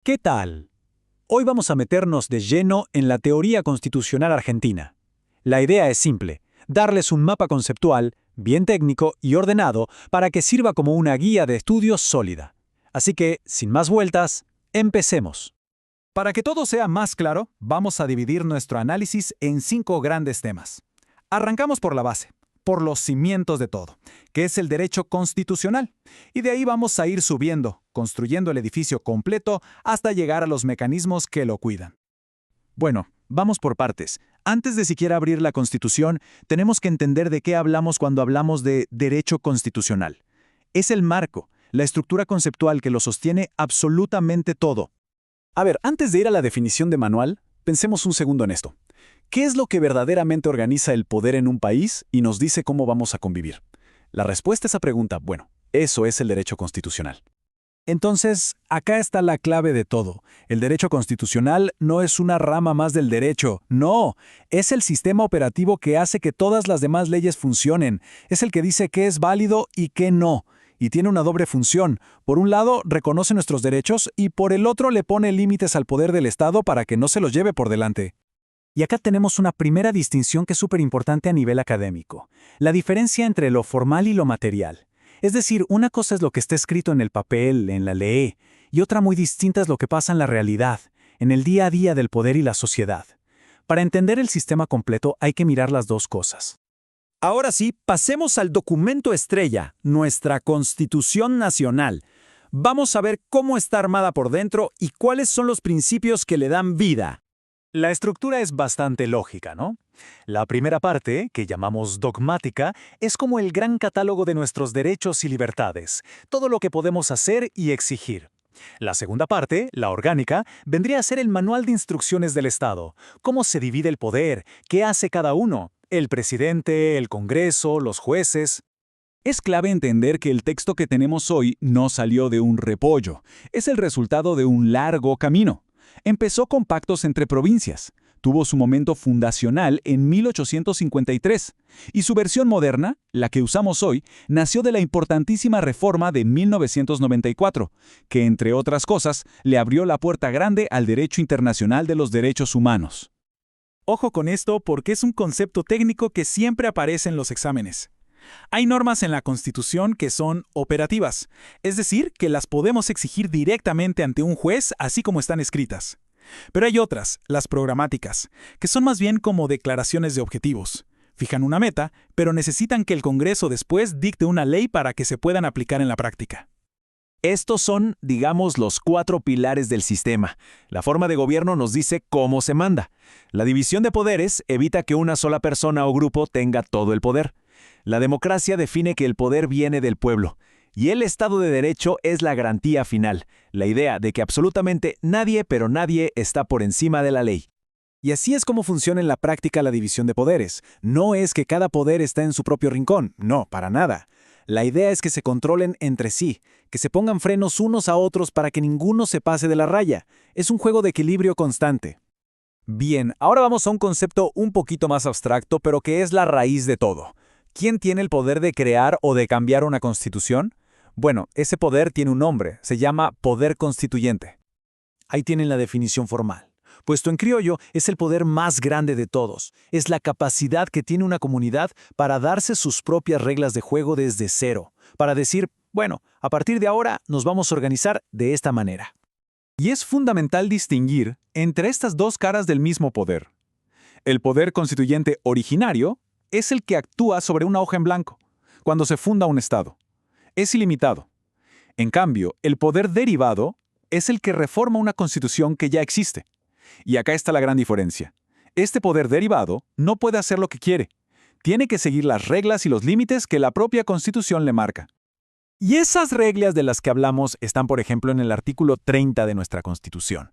¿Qué tal? Hoy vamos a meternos de lleno en la teoría constitucional argentina. La idea es simple, darles un mapa conceptual, bien técnico y ordenado, para que sirva como una guía de estudio sólida. Así que, sin más vueltas, empecemos. Para que todo sea más claro, vamos a dividir nuestro análisis en 5 grandes temas. Arrancamos por la base, por los cimientos de todo, que es el derecho constitucional. Y de ahí vamos a ir subiendo, construyendo el edificio completo hasta llegar a los mecanismos que lo cuidan. Bueno, vamos por partes. Antes de siquiera abrir la Constitución, tenemos que entender de qué hablamos cuando hablamos de derecho constitucional. Es el marco, la estructura conceptual que lo sostiene absolutamente todo. A ver, antes de ir a la definición de manual, pensemos un segundo en esto. ¿Qué es lo que verdaderamente organiza el poder en un país y nos dice cómo vamos a convivir? La respuesta a esa pregunta, bueno, eso es el derecho constitucional. Entonces, acá está la clave de todo. El derecho constitucional no es una rama más del derecho, no, es el sistema operativo que hace que todas las demás leyes funcionen. Es el que dice qué es válido y qué no. Y tiene una doble función. Por un lado, reconoce nuestros derechos y por el otro le pone límites al poder del Estado para que no se los lleve por delante. Y acá tenemos una primera distinción que es súper importante a nivel académico. La diferencia entre lo formal y lo material. Es decir, una cosa es lo que está escrito en el papel, en la ley, y otra muy distinta es lo que pasa en la realidad, en el día a día del poder y la sociedad. Para entender el sistema completo hay que mirar las dos cosas. Ahora sí, pasemos al documento estrella, nuestra Constitución Nacional. Vamos a ver cómo está armada por dentro y cuáles son los principios que le dan vida. La estructura es bastante lógica, ¿no? La primera parte, que llamamos dogmática, es como el gran catálogo de nuestros derechos y libertades, todo lo que podemos hacer y exigir. La segunda parte, la orgánica, vendría a ser el manual de instrucciones del Estado, cómo se divide el poder, qué hace cada uno, el presidente, el Congreso, los jueces. Es clave entender que el texto que tenemos hoy no salió de un repollo, es el resultado de un largo camino. Empezó con pactos entre provincias, tuvo su momento fundacional en 1853, y su versión moderna, la que usamos hoy, nació de la importantísima reforma de 1994, que entre otras cosas le abrió la puerta grande al derecho internacional de los derechos humanos. Ojo con esto porque es un concepto técnico que siempre aparece en los exámenes. Hay normas en la Constitución que son operativas, es decir, que las podemos exigir directamente ante un juez así como están escritas. Pero hay otras, las programáticas, que son más bien como declaraciones de objetivos. Fijan una meta, pero necesitan que el Congreso después dicte una ley para que se puedan aplicar en la práctica. Estos son, digamos, los 4 pilares del sistema. La forma de gobierno nos dice cómo se manda. La división de poderes evita que una sola persona o grupo tenga todo el poder. La democracia define que el poder viene del pueblo. Y el Estado de Derecho es la garantía final, la idea de que absolutamente nadie, pero nadie, está por encima de la ley. Y así es como funciona en la práctica la división de poderes. No es que cada poder está en su propio rincón, no, para nada. La idea es que se controlen entre sí, que se pongan frenos unos a otros para que ninguno se pase de la raya. Es un juego de equilibrio constante. Bien, ahora vamos a un concepto un poquito más abstracto, pero que es la raíz de todo. ¿Quién tiene el poder de crear o de cambiar una constitución? Bueno, ese poder tiene un nombre, se llama poder constituyente. Ahí tienen la definición formal. Puesto en criollo, es el poder más grande de todos. Es la capacidad que tiene una comunidad para darse sus propias reglas de juego desde cero. Para decir, bueno, a partir de ahora nos vamos a organizar de esta manera. Y es fundamental distinguir entre estas dos caras del mismo poder. El poder constituyente originario es el que actúa sobre una hoja en blanco, cuando se funda un Estado. Es ilimitado. En cambio, el poder derivado es el que reforma una constitución que ya existe. Y acá está la gran diferencia. Este poder derivado no puede hacer lo que quiere. Tiene que seguir las reglas y los límites que la propia Constitución le marca. Y esas reglas de las que hablamos están, por ejemplo, en el artículo 30 de nuestra Constitución.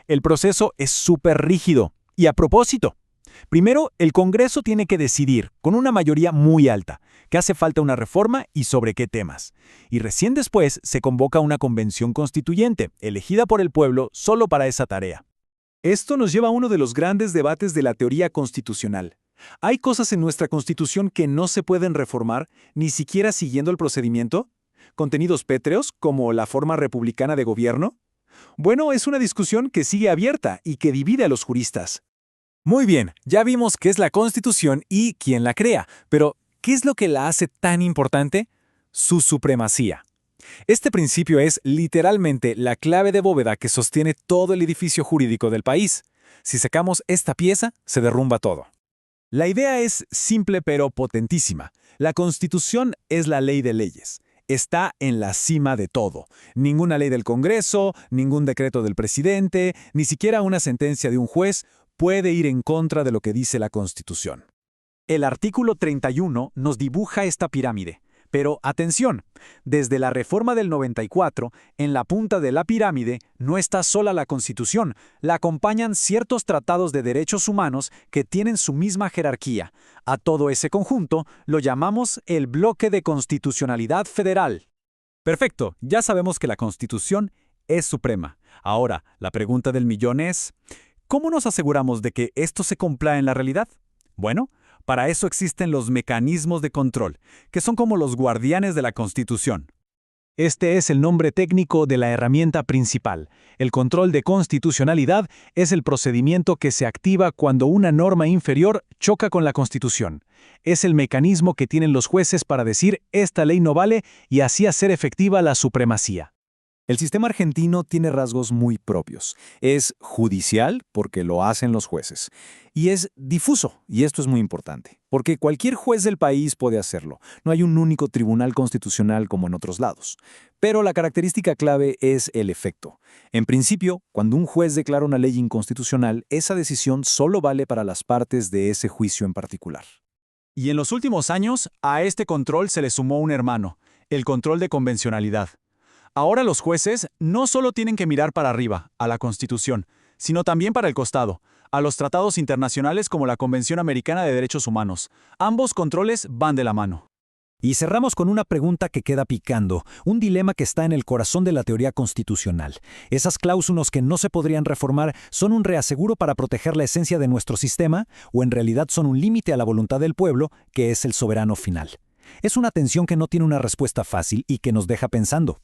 El proceso es súper rígido. Y a propósito, primero, el Congreso tiene que decidir, con una mayoría muy alta, que hace falta una reforma y sobre qué temas. Y recién después se convoca una convención constituyente, elegida por el pueblo solo para esa tarea. Esto nos lleva a uno de los grandes debates de la teoría constitucional. ¿Hay cosas en nuestra Constitución que no se pueden reformar, ni siquiera siguiendo el procedimiento? ¿Contenidos pétreos, como la forma republicana de gobierno? Bueno, es una discusión que sigue abierta y que divide a los juristas. Muy bien, ya vimos qué es la Constitución y quién la crea, pero ¿qué es lo que la hace tan importante? Su supremacía. Este principio es literalmente la clave de bóveda que sostiene todo el edificio jurídico del país. Si sacamos esta pieza, se derrumba todo. La idea es simple pero potentísima. La Constitución es la ley de leyes. Está en la cima de todo. Ninguna ley del Congreso, ningún decreto del presidente, ni siquiera una sentencia de un juez puede ir en contra de lo que dice la Constitución. El artículo 31 nos dibuja esta pirámide. Pero atención, desde la reforma del 94, en la punta de la pirámide no está sola la Constitución, la acompañan ciertos tratados de derechos humanos que tienen su misma jerarquía. A todo ese conjunto lo llamamos el bloque de constitucionalidad federal. Perfecto, ya sabemos que la Constitución es suprema. Ahora, la pregunta del millón es, ¿cómo nos aseguramos de que esto se cumpla en la realidad? Bueno, para eso existen los mecanismos de control, que son como los guardianes de la Constitución. Este es el nombre técnico de la herramienta principal. El control de constitucionalidad es el procedimiento que se activa cuando una norma inferior choca con la Constitución. Es el mecanismo que tienen los jueces para decir esta ley no vale y así hacer efectiva la supremacía. El sistema argentino tiene rasgos muy propios. Es judicial, porque lo hacen los jueces. Y es difuso, y esto es muy importante, porque cualquier juez del país puede hacerlo. No hay un único tribunal constitucional como en otros lados. Pero la característica clave es el efecto. En principio, cuando un juez declara una ley inconstitucional, esa decisión solo vale para las partes de ese juicio en particular. Y en los últimos años, a este control se le sumó un hermano, el control de convencionalidad. Ahora los jueces no solo tienen que mirar para arriba, a la Constitución, sino también para el costado, a los tratados internacionales como la Convención Americana de Derechos Humanos. Ambos controles van de la mano. Y cerramos con una pregunta que queda picando, un dilema que está en el corazón de la teoría constitucional. ¿Esas cláusulas que no se podrían reformar son un reaseguro para proteger la esencia de nuestro sistema o en realidad son un límite a la voluntad del pueblo, que es el soberano final? Es una tensión que no tiene una respuesta fácil y que nos deja pensando.